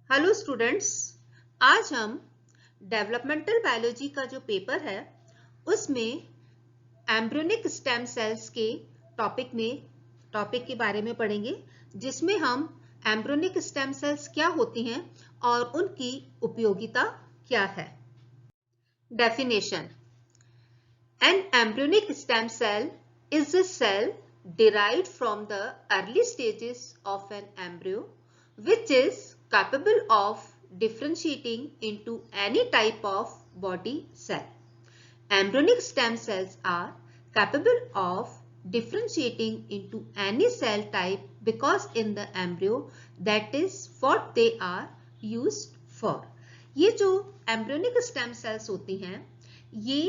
Hello students, आज हम developmental biology का जो पेपर है उसमें एम्ब्रियोनिक स्टेम सेल्स के टॉपिक के बारे में पढ़ेंगे, जिसमें हम एम्ब्रियोनिक स्टेम सेल्स क्या होती हैं और उनकी उपयोगिता क्या है। Definition: an embryonic stem cell is a cell derived from the early stages of an embryo which is capable of differentiating into any type of body cell. Embryonic stem cells are capable of differentiating into any cell type because in the embryo that is what they are used for. ये जो embryonic stem cells होती हैं, ये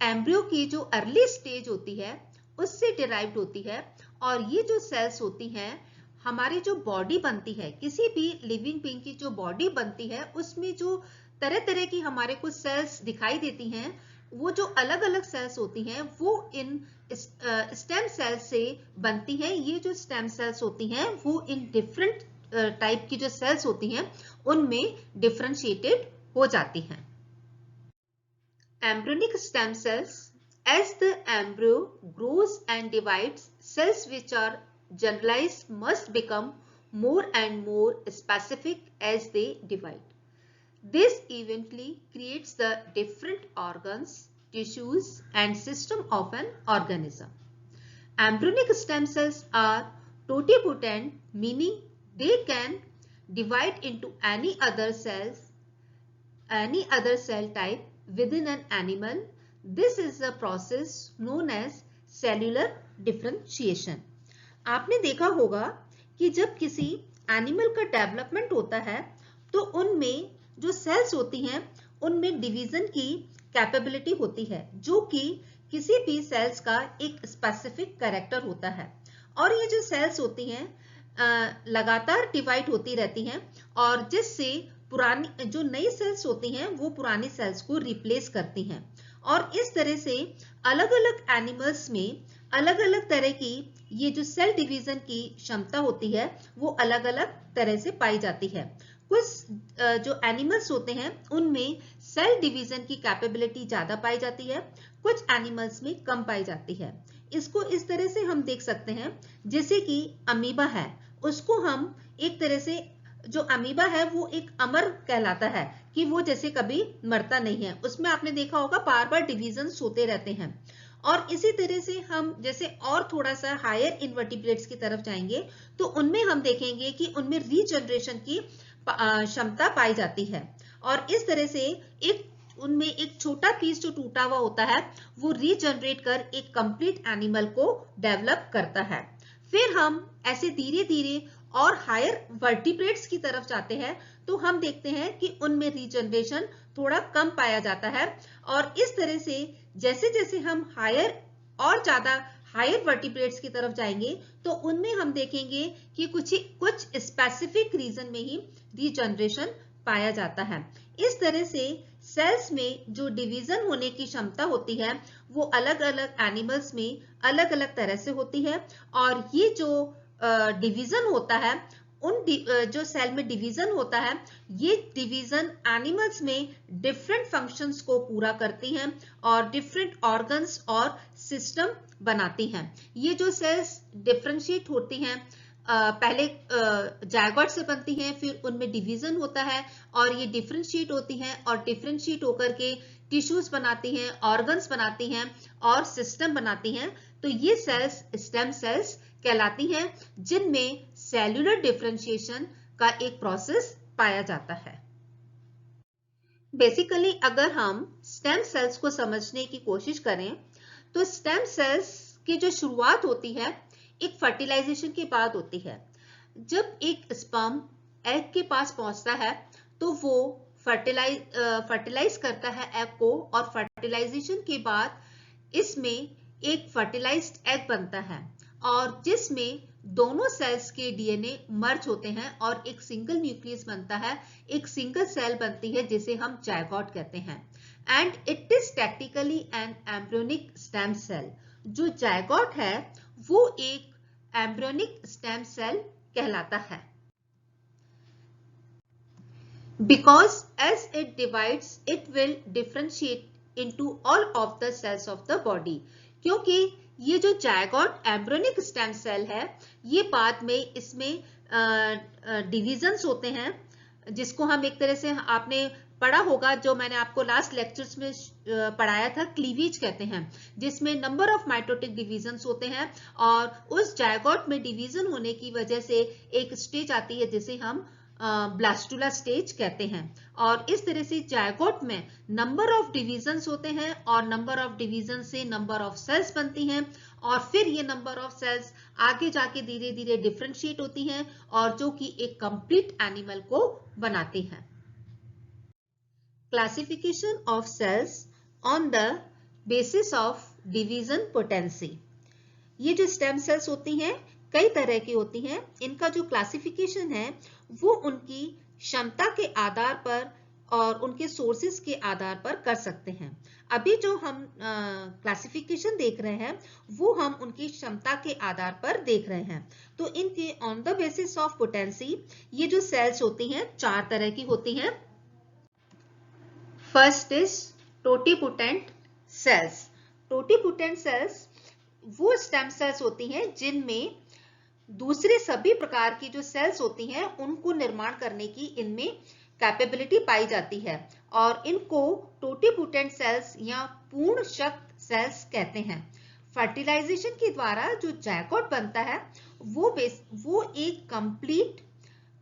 embryo की जो early stage होती है उससे डिराइव्ड होती है, और ये जो सेल्स होती हैं, हमारी जो बॉडी बनती है, किसी भी लिविंग बीइंग की जो बॉडी बनती है उसमें जो तरह तरह की हमारे को सेल्स दिखाई देती हैं, वो जो अलग अलग सेल्स होती हैं वो इन स्टेम सेल्स से बनती हैं। ये जो स्टेम सेल्स होती हैं वो इन डिफरेंट टाइप की जो सेल्स होती हैं उनमें डिफरेंशिएटेड हो जाती हैं। Embryonic stem cells: as the embryo grows and divides, cells which are generalized must become more and more specific as they divide. This eventually creates the different organs, tissues, and system of an organism. Embryonic stem cells are totipotent, meaning they can divide into any other cell type within an animal. This is a process known as cellular differentiation. आपने देखा होगा कि जब किसी animal का development होता है तो उनमें जो सेल्स होती हैं उनमें डिवीजन की कैपेबिलिटी होती है, जो कि किसी भी सेल्स का एक स्पेसिफिक कैरेक्टर होता है। और ये जो सेल्स होती हैं लगातार डिवाइड होती रहती हैं, और जिससे पुरानी जो नई सेल्स होती हैं वो पुरानी सेल्स को रिप्लेस करती हैं। और इस तरह से अलग अलग एनिमल्स में अलग अलग तरह की ये जो सेल डिवीजन की क्षमता होती है वो अलग अलग तरह से पाई जाती है। कुछ जो एनिमल्स होते हैं उनमें सेल डिवीजन की कैपेबिलिटी ज्यादा पाई जाती है, कुछ एनिमल्स में कम पाई जाती है। इसको इस तरह से हम देख सकते हैं, जैसे कि अमीबा है, उसको हम एक तरह से, जो अमीबा है वो एक अमर कहलाता है कि वो जैसे कभी मरता नहीं है। उसमें आपने देखा होगा बार बार डिवीजन्स होते रहते हैं। और इसी तरह से हम जैसे और थोड़ा सा हायर इनवर्टिब्रेट्स की तरफ जाएंगे तो उनमें हम देखेंगे कि उनमें रीजनरेशन की क्षमता पाई जाती है, और इस तरह से उनमें एक छोटा पीस जो टूटा हुआ होता है वो रीजनरेट कर एक कंप्लीट एनिमल को डेवलप करता है। फिर हम ऐसे धीरे धीरे और हायर वर्टिब्रेट्स की तरफ जाते हैं तो हम देखते हैं कि उनमें रीजनरेशन थोड़ा कम पाया जाता है। और इस तरह से जैसे जैसे हम हायर और ज्यादा हायर वर्टिब्रेट्स की तरफ जाएंगे तो उनमें हम देखेंगे कि कुछ स्पेसिफिक रीजन में ही रीजनरेशन पाया जाता है। इस तरह से सेल्स में जो डिवीजन होने की क्षमता होती है वो अलग अलग एनिमल्स में अलग अलग तरह से होती है। और ये जो डिवीजन होता है, जो सेल में डिवीजन होता है, ये डिवीजन एनिमल्स में डिफरेंट फंक्शंस को पूरा करती हैं और डिफरेंट ऑर्गन्स और सिस्टम बनाती हैं। ये जो सेल्स डिफरेंशिएट होती हैं, पहले जायगोट से बनती हैं, फिर उनमें डिवीजन होता है और ये डिफरेंशिएट होती हैं और डिफरेंशिएट होकर के टिश्यूज बनाती हैं, ऑर्गन्स बनाती हैं और सिस्टम बनाती हैं। तो ये सेल्स स्टेम सेल्स कहलाती हैं, जिनमें सेल्यूलर डिफरेंशिएशन का एक प्रोसेस पाया जाता है। बेसिकली अगर हम स्टेम सेल्स को समझने की कोशिश करें तो स्टेम सेल्स की जो शुरुआत होती है एक फर्टिलाइजेशन के बाद होती है। जब एक स्पर्म एग के पास पहुंचता है तो वो फर्टिलाइज करता है एग को, और फर्टिलाइजेशन के बाद इसमें एक फर्टिलाइज्ड एग बनता है, और जिसमें दोनों सेल्स के डीएनए मर्ज होते हैं और एक सिंगल न्यूक्लियस बनता है, एक सिंगल सेल बनती है जिसे हम जायगोट कहते हैं। And it is technically an embryonic stem cell. जो जायगोट है वो एक एम्ब्रियोनिक स्टेम सेल कहलाता है। because as it divides it will differentiate into all of the cells of the body। क्योंकि ये जो जायगोट एम्ब्रियोनिक स्टेम सेल है ये बाद में इसमें डिविजन्स होते हैं, जिसको हम एक तरह से आपने पढ़ा होगा, जो मैंने आपको लास्ट लेक्चर्स में पढ़ाया था, क्लीवेज कहते हैं, जिसमें नंबर ऑफ माइटोटिक डिवीजन्स होते हैं और उस जायगोट में डिवीजन होने की वजह से एक स्टेज आती है जिसे हम ब्लास्टुला स्टेज कहते हैं। और इस तरह से जायगोट में नंबर ऑफ डिवीजन्स होते हैं और नंबर ऑफ डिवीजन से नंबर ऑफ सेल्स बनती हैं और फिर ये नंबर ऑफ सेल्स आगे जाके धीरे धीरे डिफरेंशिएट होती हैं और जो कि एक कंप्लीट एनिमल को बनाती हैं। Classification of cells on the basis of division potency. ये जो स्टेम सेल्स होती हैं कई तरह की होती हैं, इनका जो क्लासिफिकेशन है वो उनकी क्षमता के आधार पर और उनके सोर्सेज के आधार पर कर सकते हैं। अभी जो हम क्लासिफिकेशन देख रहे हैं वो हम उनकी क्षमता के आधार पर देख रहे हैं। तो इनके on the basis of potency ये जो सेल्स होती हैं चार तरह की होती हैं। First is totipotent cells. Totipotent cells वो स्टेम सेल्स होती हैं जिनमें दूसरे सभी प्रकार की जो सेल्स होती हैं उनको निर्माण करने की इनमें कैपेबिलिटी पाई जाती है और इनको टोटिपोटेंट सेल्स या पूर्ण शक्त सेल्स कहते हैं। फर्टिलाइजेशन के द्वारा जो जायगोट बनता है वो एक कंप्लीट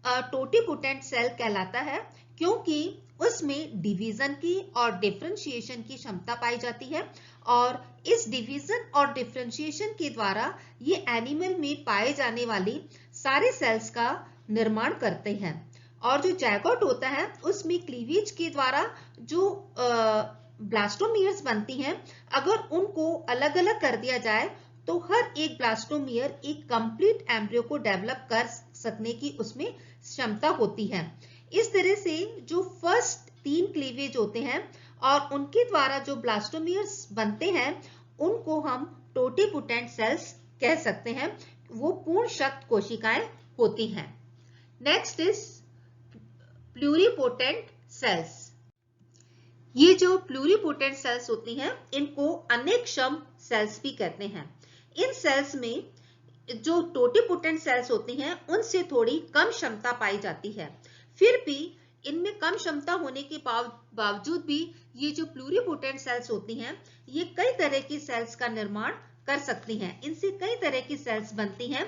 टोटिपोटेंट सेल कहलाता है, क्योंकि उसमें डिवीजन की और डिफरेंशिएशन की क्षमता पाई जाती है और इस डिवीजन और डिफरेंशिएशन के द्वारा ये एनिमल में पाए जाने वाली सारे सेल्स का निर्माण करते हैं। और जो जायगोट होता है उसमें क्लीवेज के द्वारा जो ब्लास्टोमियर्स बनती हैं, अगर उनको अलग अलग कर दिया जाए तो हर एक ब्लास्टोमियर एक कंप्लीट एम्ब्रियो को डेवलप कर सकने की उसमें क्षमता होती है। इस तरह से जो फर्स्ट 3 क्लीवेज होते हैं और उनके द्वारा जो ब्लास्टोमियर्स बनते हैं उनको हम टोटिपोटेंट सेल्स कह सकते हैं, वो पूर्ण शक्त कोशिकाएं होती हैं। Next is pluripotent cells. ये जो प्लूरिपोटेंट सेल्स होती हैं इनको अनेकक्षम सेल्स भी कहते हैं। इन सेल्स में जो टोटिपोटेंट सेल्स होती हैं उनसे थोड़ी कम क्षमता पाई जाती है, फिर भी इनमें कम क्षमता होने के बावजूद भी ये जो प्लूरिपोटेंट सेल्स होती हैं ये कई तरह की सेल्स का निर्माण कर सकती हैं। इनसे कई तरह की सेल्स बनती हैं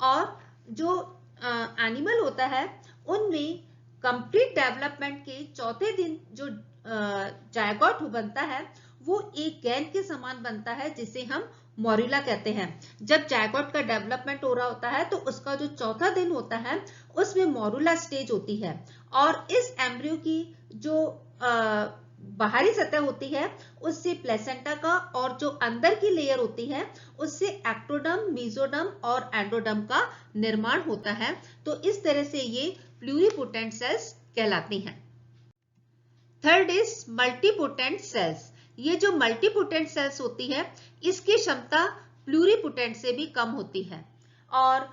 और जो एनिमल होता है उनमें कंप्लीट डेवलपमेंट के चौथे दिन जो जायगोट बनता है वो एक गेंद के समान बनता है जिसे हम मोरुला कहते हैं। जब जायगोट का डेवलपमेंट हो रहा होता है तो उसका जो चौथा दिन होता है उसमें मोरुला स्टेज होती है और इस एम्ब्रियो की जो बाहरी सतह होती है उससे प्लेसेंटा का और जो अंदर की लेयर होती है उससे एक्टोडर्म, मेसोडर्म और एंडोडर्म का निर्माण होता है। तो इस तरह से ये प्लूरिपोटेंट सेल्स कहलाती हैं। Third is multipotent cells. ये जो मल्टीपोटेंट सेल्स होती है इसकी क्षमता प्लूरिपोटेंट से भी कम होती है और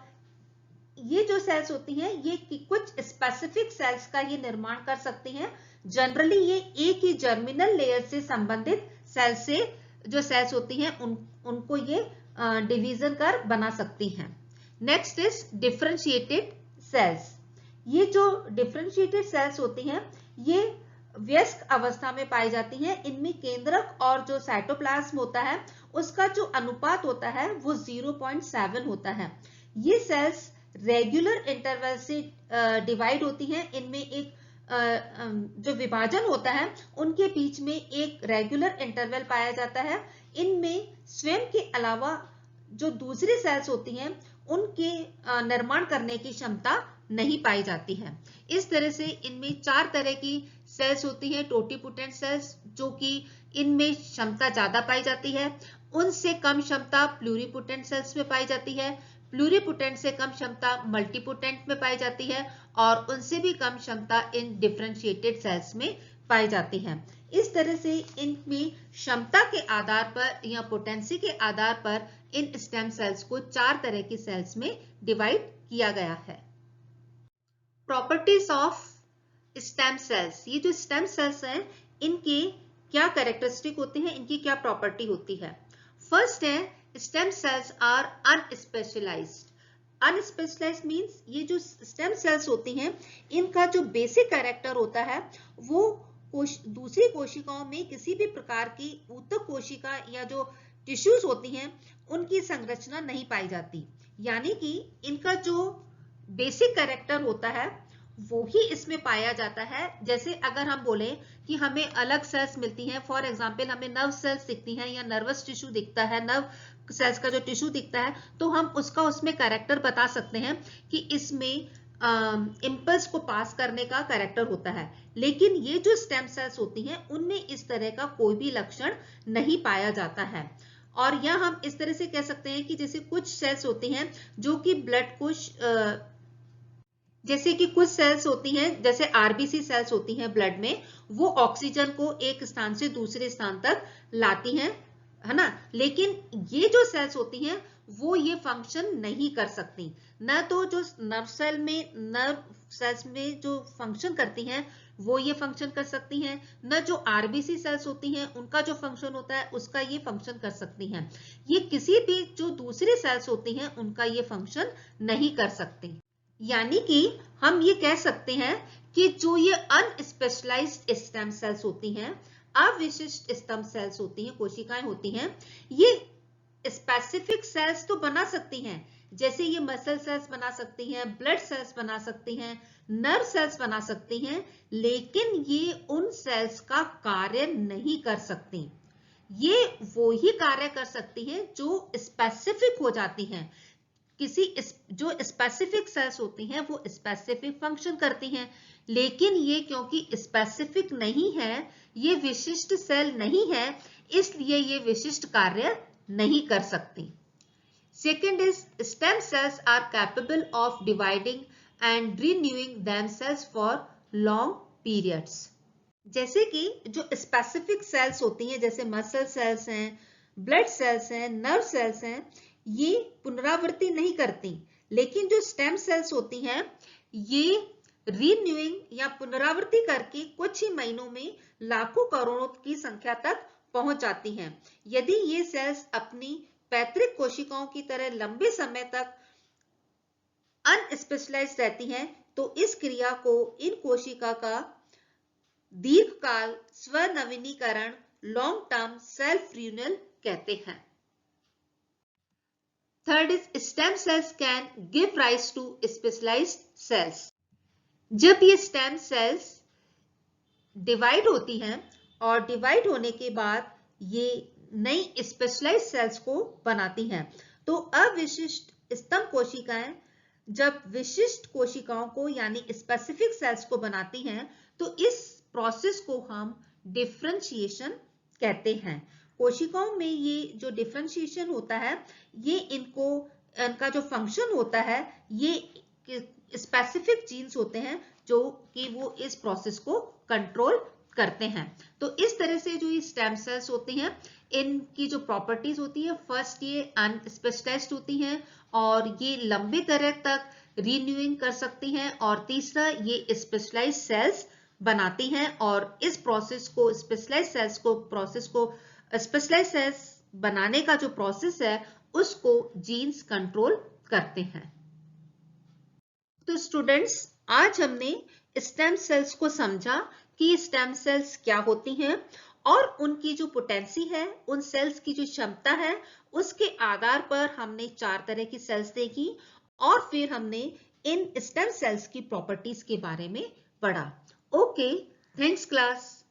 ये जो सेल्स होती हैं ये कुछ स्पेसिफिक सेल्स का ये निर्माण कर सकती हैं। जनरली ये एक ही जर्मिनल लेयर से संबंधित सेल से जो सेल्स होती हैं उनको ये डिवीजन कर बना सकती हैं। Next is differentiated sales. ये जो डिफरेंशिएटेड सेल्स होती हैं ये वयस्क अवस्था में पाई जाती हैं। इनमें केंद्रक और जो साइटोप्लाज्म होता है उसका जो अनुपात होता है वो 0.7 होता है। ये सेल्स रेगुलर इंटरवल से डिवाइड होती हैं। इनमें एक जो विभाजन होता है उनके बीच में एक रेगुलर इंटरवल पाया जाता है। इनमें स्वयं के अलावा जो दूसरी सेल्स होती हैं उनके निर्माण करने की क्षमता नहीं पाई जाती है। इस तरह से इनमें 4 तरह की सेल्स होती हैं। टोटिपोटेंट सेल्स जो कि इनमें क्षमता ज्यादा पाई जाती है, उनसे कम क्षमता प्लूरिपोटेंट सेल्स में पाई जाती है, प्लूरिपोटेंट से कम क्षमता मल्टीपोटेंट में पाई जाती है और उनसे भी कम क्षमता इन डिफरेंशिएटेड सेल्स में पाई जाती है। इस तरह से इनमें क्षमता के आधार पर या पोटेंसी के आधार पर इन स्टेम सेल्स को 4 तरह की सेल्स में डिवाइड किया गया है। प्रॉपर्टीज ऑफ स्टेम सेल्स, ये जो स्टेम सेल्स हैं इनके क्या कैरेक्टरिस्टिक होते हैं, इनकी क्या प्रॉपर्टी होती है। फर्स्ट है स्टेम सेल्स आर अनस्पेशलाइज्ड। अनस्पेशलाइज्ड मींस ये जो स्टेम सेल्स होती हैं इनका जो बेसिक कैरेक्टर होता है वो दूसरी कोशिकाओं में किसी भी प्रकार की ऊतक कोशिका या जो टिश्यूज होती हैं उनकी संरचना नहीं पाई जाती, यानी कि इनका जो बेसिक कैरेक्टर होता है वो ही इसमें पाया जाता है। जैसे अगर हम बोले कि हमें अलग सेल्स मिलती हैं, फॉर एग्जांपल हमें नर्व सेल्स दिखती हैं या नर्वस टिश्यू दिखता है, नर्व सेल्स का जो टिश्यू दिखता है, तो हम उसका उसमें कैरेक्टर बता सकते हैं कि इसमें इम्पल्स को पास करने का कैरेक्टर होता है। लेकिन ये जो स्टेम सेल्स होती हैं उनमें इस तरह का कोई भी लक्षण नहीं पाया जाता है। और या हम इस तरह से कह सकते हैं कि जैसे कुछ सेल्स होती हैं जो कि ब्लड को जैसे कि कुछ सेल्स होती हैं जैसे आरबीसी सेल्स होती हैं ब्लड में, वो ऑक्सीजन को एक स्थान से दूसरे स्थान तक लाती हैं, है ना। लेकिन ये जो सेल्स होती हैं वो ये फंक्शन नहीं कर सकती। न तो जो नर्व सेल्स में जो फंक्शन करती हैं वो ये फंक्शन कर सकती हैं, न जो आरबीसी सेल्स होती हैं उनका जो फंक्शन होता है उसका ये फंक्शन कर सकती हैं। ये किसी भी जो दूसरी सेल्स होती हैं उनका ये फंक्शन नहीं कर सकती। यानी कि हम ये कह सकते हैं कि जो ये अनस्पेशलाइज्ड स्टेम सेल्स होती हैं, अविशिष्ट स्टेम सेल्स होती हैं, कोशिकाएं होती हैं, ये स्पेसिफिक सेल्स तो बना सकती हैं, जैसे ये मसल सेल्स बना सकती हैं, ब्लड सेल्स बना सकती हैं, नर्व सेल्स बना सकती हैं, लेकिन ये उन सेल्स का कार्य नहीं कर सकती। ये वो ही कार्य कर सकती हैं जो स्पेसिफिक हो जाती हैं। किसी जो स्पेसिफिक सेल्स होती हैं वो स्पेसिफिक फंक्शन करती हैं, लेकिन ये क्योंकि स्पेसिफिक नहीं है, ये विशिष्ट सेल नहीं है, इसलिए ये विशिष्ट कार्य नहीं कर सकती। Second is stem cells are capable of dividing and renewing themselves for long periods. जैसे कि जो स्पेसिफिक सेल्स होती हैं जैसे मसल सेल्स हैं, ब्लड सेल्स हैं, नर्व सेल्स हैं, ये पुनरावृत्ति नहीं करती, लेकिन जो स्टेम सेल्स होती हैं ये रीन्यूइंग या पुनरावृत्ति करके कुछ ही महीनों में लाखों करोड़ों की संख्या तक पहुंच जाती हैं। यदि ये सेल्स अपनी पैतृक कोशिकाओं की तरह लंबे समय तक अनस्पेशलाइज्ड रहती हैं तो इस क्रिया को इन कोशिका का दीर्घकाल स्वनवीनीकरण, लॉन्ग टर्म सेल्फ रिन्यूअल कहते हैं। Third is stem cells can give rise to specialised cells. जब ये स्टेम सेल्स डिवाइड होती हैं और डिवाइड होने के बाद ये नई स्पेशलाइज्ड सेल्स को बनाती हैं, तो अविशिष्ट स्तंभ कोशिकाएं जब विशिष्ट कोशिकाओं को यानी स्पेसिफिक सेल्स को बनाती हैं तो इस प्रोसेस को हम डिफरेंशिएशन कहते हैं। कोशिकाओं में ये जो डिफरेंशिएशन होता है ये इनका जो फंक्शन होता है ये स्पेसिफिक जीन्स होते हैं जो कि वो इस प्रोसेस को कंट्रोल करते हैं। तो इस तरह से जो ये स्टेम सेल्स होती हैं इनकी जो प्रॉपर्टीज होती है, फर्स्ट ये अनस्पेशलाइज्ड होती हैं और ये लंबे तरह तक रीन्यूइंग कर सकती हैं, और तीसरा ये स्पेशलाइज्ड सेल्स बनाती हैं और इस प्रोसेस को स्पेशलाइज्ड सेल्स बनाने का जो प्रोसेस है उसको जीन्स कंट्रोल करते हैं। तो स्टूडेंट्स आज हमने स्टेम सेल्स को समझा कि स्टेम सेल्स क्या होती हैं और उनकी जो पोटेंसी है, उन सेल्स की जो क्षमता है, उसके आधार पर हमने 4 तरह की सेल्स देखी और फिर हमने इन स्टेम सेल्स की प्रॉपर्टीज के बारे में पढ़ा। Okay, thanks class.